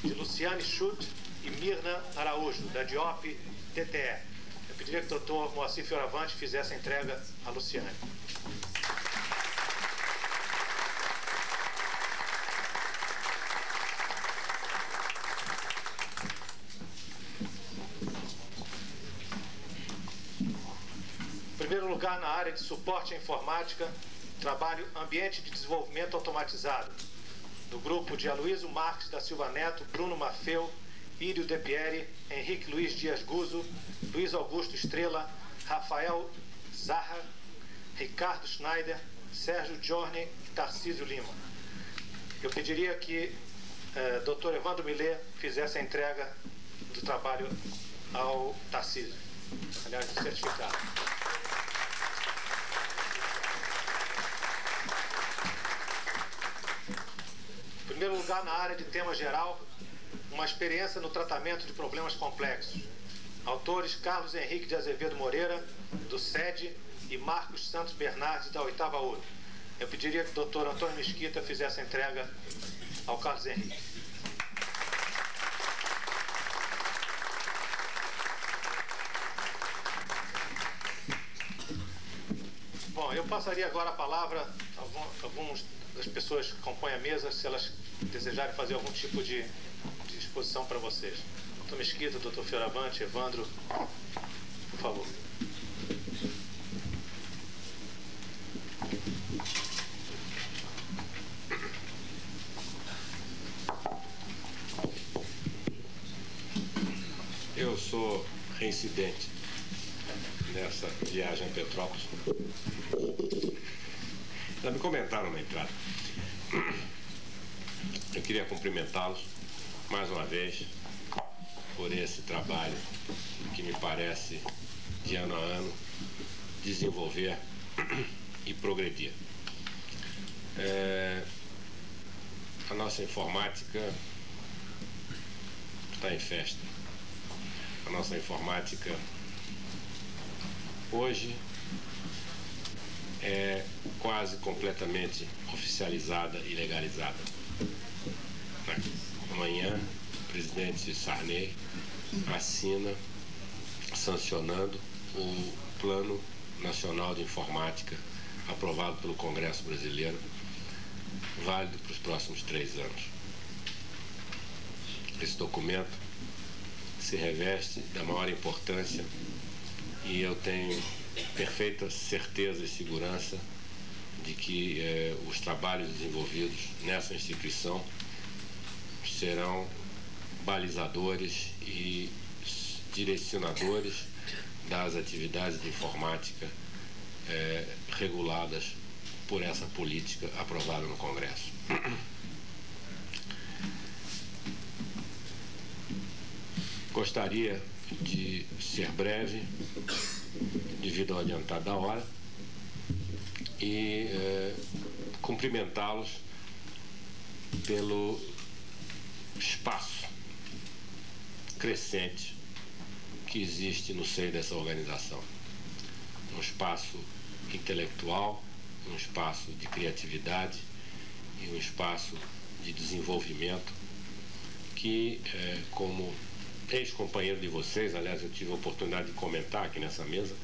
de Luciane Schutt e Mirna Araújo, da DIOP TTE. Eu pediria que o doutor Moacir Fioravante fizesse a entrega a Luciane. Em primeiro lugar, na área de suporte à informática, trabalho Ambiente de Desenvolvimento Automatizado, do grupo de Aloysio Marques da Silva Neto, Bruno Maffeu, Írio De Pieri, Henrique Luiz Dias Guzzo, Luiz Augusto Estrela, Rafael Zaha, Ricardo Schneider, Sérgio Giorni e Tarcísio Lima. Eu pediria que Dr. Evandro Millet fizesse a entrega do trabalho ao Tarcísio, aliás, do certificado. Em primeiro lugar, na área de tema geral, uma experiência no tratamento de problemas complexos. Autores Carlos Henrique de Azevedo Moreira, do SED, e Marcos Santos Bernardes, da 8ª URO. Eu pediria que o Dr. Antônio Mesquita fizesse a entrega ao Carlos Henrique. Bom, eu passaria agora a palavra a algumas das pessoas que compõem a mesa, se elas desejarem fazer algum tipo de exposição para vocês. Dr. Mesquita, Dr. Fioravante, Evandro, por favor. Eu sou reincidente nessa viagem a Petrópolis. Já me comentaram na entrada. Eu queria cumprimentá-los mais uma vez por esse trabalho que me parece, de ano a ano, desenvolver e progredir. A nossa informática está em festa. A nossa informática hoje é quase completamente oficializada e legalizada. Amanhã, o presidente Sarney assina sancionando o Plano Nacional de Informática aprovado pelo Congresso Brasileiro, válido para os próximos 3 anos. Esse documento se reveste da maior importância e eu tenho perfeita certeza e segurança de que os trabalhos desenvolvidos nessa instituição serão balizadores e direcionadores das atividades de informática reguladas por essa política aprovada no Congresso. Gostaria de ser breve, devido ao adiantado da hora, e cumprimentá-los pelo espaço crescente que existe no seio dessa organização. Um espaço intelectual, um espaço de criatividade e um espaço de desenvolvimento que, como ex-companheiro de vocês, aliás, eu tive a oportunidade de comentar aqui nessa mesa,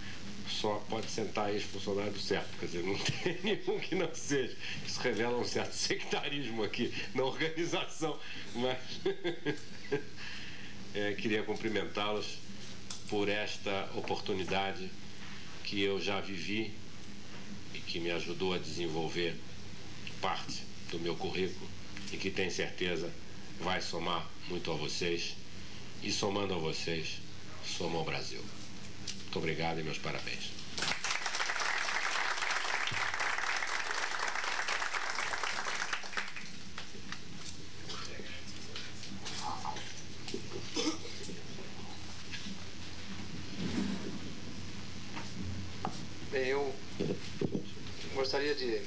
só pode sentar ex-funcionário do certo, quer dizer, não tem nenhum que não seja. Isso revela um certo sectarismo aqui na organização, mas queria cumprimentá-los por esta oportunidade que eu já vivi e que me ajudou a desenvolver parte do meu currículo e que, tenho certeza, vai somar muito a vocês. E somando a vocês, soma ao Brasil. Muito obrigado e meus parabéns. Bem, eu gostaria de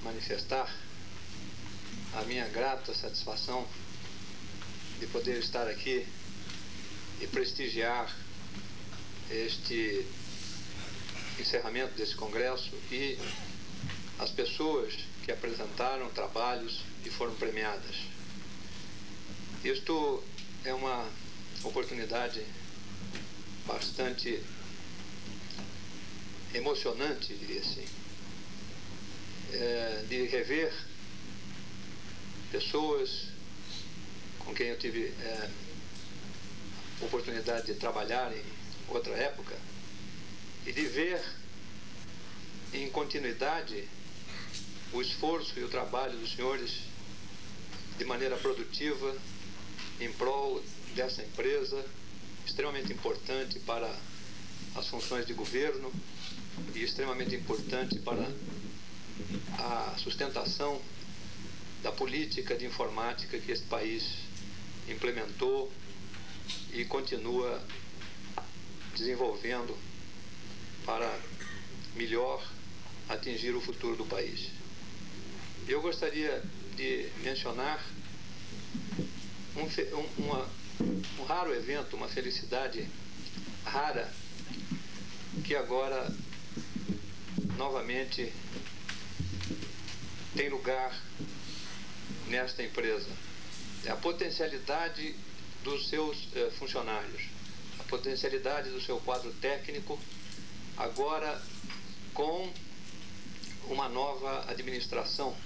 manifestar a minha grata satisfação de poder estar aqui e prestigiar este encerramento desse congresso e as pessoas que apresentaram trabalhos e foram premiadas. Isto é uma oportunidade bastante emocionante, diria assim, de rever pessoas com quem eu tive oportunidade de trabalhar em outra época e de ver em continuidade o esforço e o trabalho dos senhores de maneira produtiva em prol dessa empresa extremamente importante para as funções de governo e extremamente importante para a sustentação da política de informática que este país implementou e continua desenvolvendo para melhor atingir o futuro do país. Eu gostaria de mencionar um raro evento, uma felicidade rara, que agora novamente tem lugar nesta empresa. É a potencialidade dos seus funcionários, a potencialidade do seu quadro técnico, agora com uma nova administração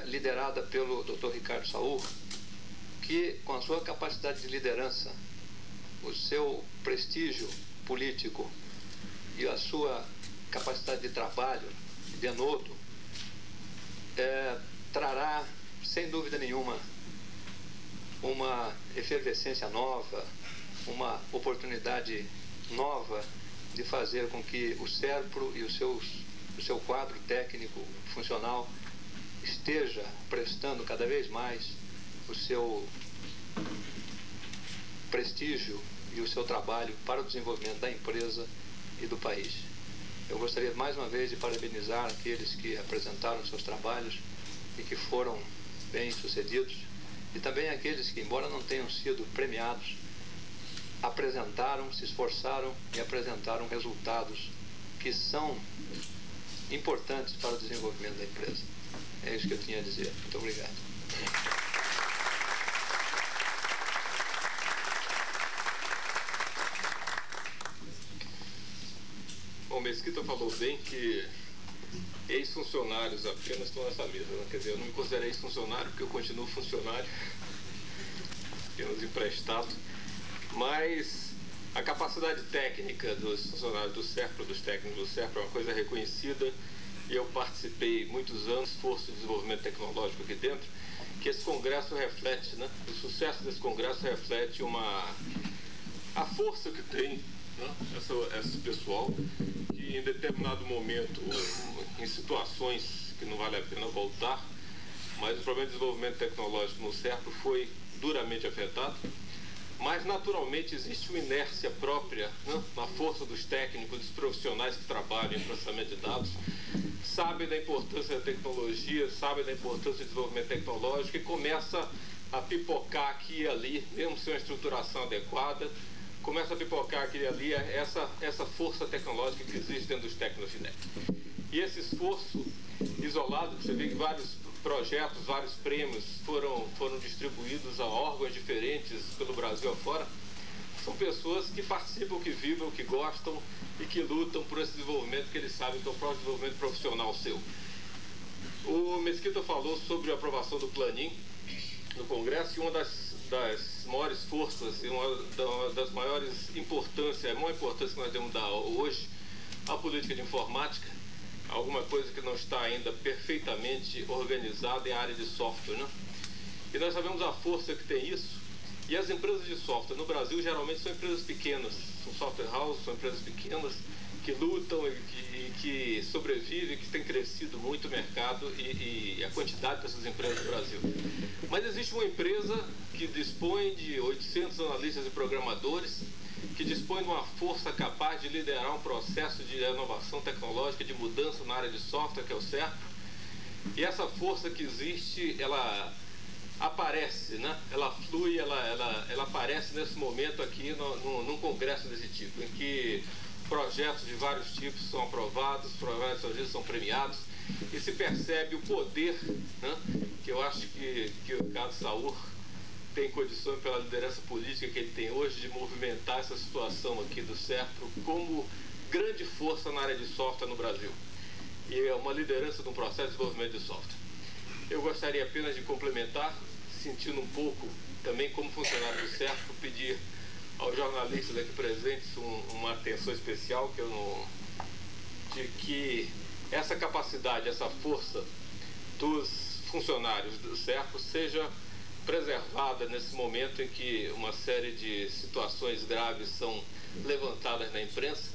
liderada pelo Dr. Ricardo Saúl, que com a sua capacidade de liderança, o seu prestígio político e a sua capacidade de trabalho, denoto, trará, sem dúvida nenhuma, uma efervescência nova, uma oportunidade nova de fazer com que o SERPRO e o seu quadro técnico funcional esteja prestando cada vez mais o seu prestígio e o seu trabalho para o desenvolvimento da empresa e do país. Eu gostaria mais uma vez de parabenizar aqueles que apresentaram seus trabalhos e que foram bem-sucedidos, e também aqueles que, embora não tenham sido premiados, apresentaram, se esforçaram e apresentaram resultados que são importantes para o desenvolvimento da empresa. É isso que eu tinha a dizer. Muito obrigado. Bom, Mesquita falou bem que ex-funcionários apenas estão nessa mesa, né? Quer dizer, eu não me considero ex-funcionário porque eu continuo funcionário, apenas emprestado, mas a capacidade técnica dos funcionários do SERPRO, dos técnicos do SERPRO, é uma coisa reconhecida, e eu participei muitos anos do esforço de desenvolvimento tecnológico aqui dentro, que esse congresso reflete, né? O sucesso desse congresso reflete a força que tem, né? Esse pessoal, que em determinado momento, em situações que não vale a pena voltar, mas o problema de desenvolvimento tecnológico no SERPRO foi duramente afetado, mas naturalmente existe uma inércia própria, né, na força dos técnicos, dos profissionais que trabalham em processamento de dados, sabem da importância da tecnologia, sabem da importância do desenvolvimento tecnológico, e começa a pipocar aqui e ali, mesmo sem uma estruturação adequada, começa a pipocar aqui e ali essa força tecnológica que existe dentro dos técnicos de NEC. E esse esforço isolado, você vê que vários projetos, vários prêmios foram distribuídos a órgãos diferentes pelo Brasil afora, são pessoas que participam, que vibram, que gostam e que lutam por esse desenvolvimento que eles sabem que é o próprio desenvolvimento profissional seu. O Mesquita falou sobre a aprovação do Planin no Congresso, e uma das maiores forças e uma das maiores importâncias, a maior importância que nós devemos dar hoje à política de informática, alguma coisa que não está ainda perfeitamente organizada é a área de software, né? E nós sabemos a força que tem isso, e as empresas de software no Brasil geralmente são empresas pequenas, são software houses, são empresas pequenas que lutam e que sobrevivem, que têm crescido muito o mercado e a quantidade dessas empresas no Brasil. Mas existe uma empresa que dispõe de 800 analistas e programadores, que dispõe de uma força capaz de liderar um processo de inovação tecnológica, de mudança na área de software, que é o SERPRO. E essa força que existe, ela aparece, né? Ela flui, ela aparece nesse momento aqui num congresso desse tipo, em que projetos de vários tipos são aprovados, projetos às vezes são premiados, e se percebe o poder, né, que eu acho que o Carlos Saúl tem condições, pela liderança política que ele tem hoje, de movimentar essa situação aqui do SERPRO como grande força na área de software no Brasil. E é uma liderança de um processo de desenvolvimento de software. Eu gostaria apenas de complementar, sentindo um pouco, também como funcionário do SERPRO, pedir aos jornalistas aqui presentes uma atenção especial, de que essa capacidade, essa força dos funcionários do SERPRO seja preservada nesse momento em que uma série de situações graves são levantadas na imprensa,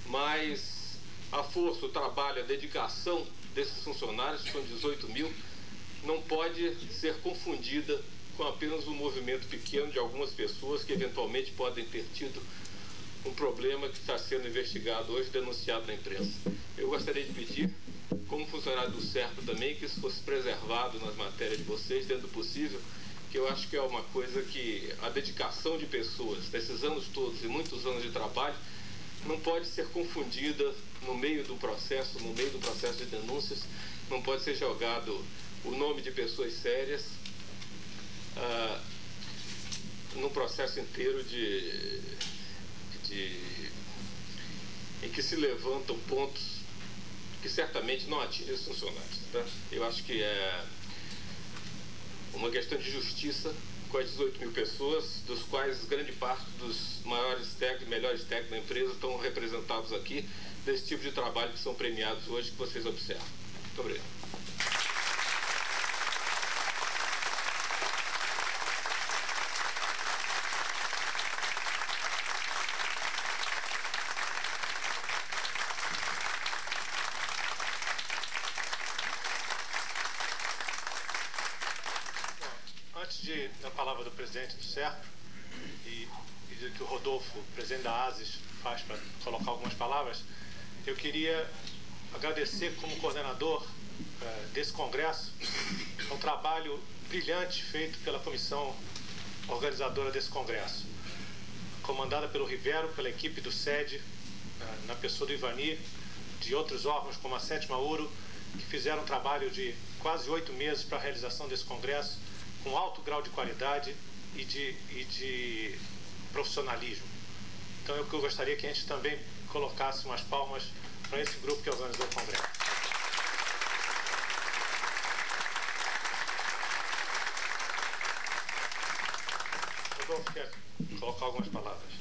mas a força, o trabalho, a dedicação desses funcionários, que são 18 mil, não pode ser confundida com apenas um movimento pequeno de algumas pessoas que eventualmente podem ter tido um problema que está sendo investigado hoje, denunciado na imprensa. Eu gostaria de pedir, como funcionário do SERPRO também, que isso fosse preservado nas matérias de vocês, dentro do possível, que eu acho que é uma coisa que a dedicação de pessoas, nesses anos todos e muitos anos de trabalho, não pode ser confundida no meio do processo de denúncias, não pode ser jogado o nome de pessoas sérias num processo inteiro em que se levantam pontos que certamente não atingem os funcionários. Tá? Eu acho que é uma questão de justiça com as 18 mil pessoas, dos quais grande parte dos maiores técnicos, melhores técnicos da empresa estão representados aqui, desse tipo de trabalho que são premiados hoje, que vocês observam. Muito obrigado. Da palavra do presidente do SERPRO e que o Rodolfo, presidente da ASIS, faz para colocar algumas palavras, eu queria agradecer como coordenador desse congresso o trabalho brilhante feito pela comissão organizadora desse congresso, comandada pelo Rivero, pela equipe do SED, na pessoa do Ivani, de outros órgãos como a 7ª URO, que fizeram um trabalho de quase 8 meses para a realização desse congresso, com alto grau de qualidade e de profissionalismo. Então eu gostaria que a gente também colocasse umas palmas para esse grupo que organizou o Congresso. Rodolfo quer colocar algumas palavras.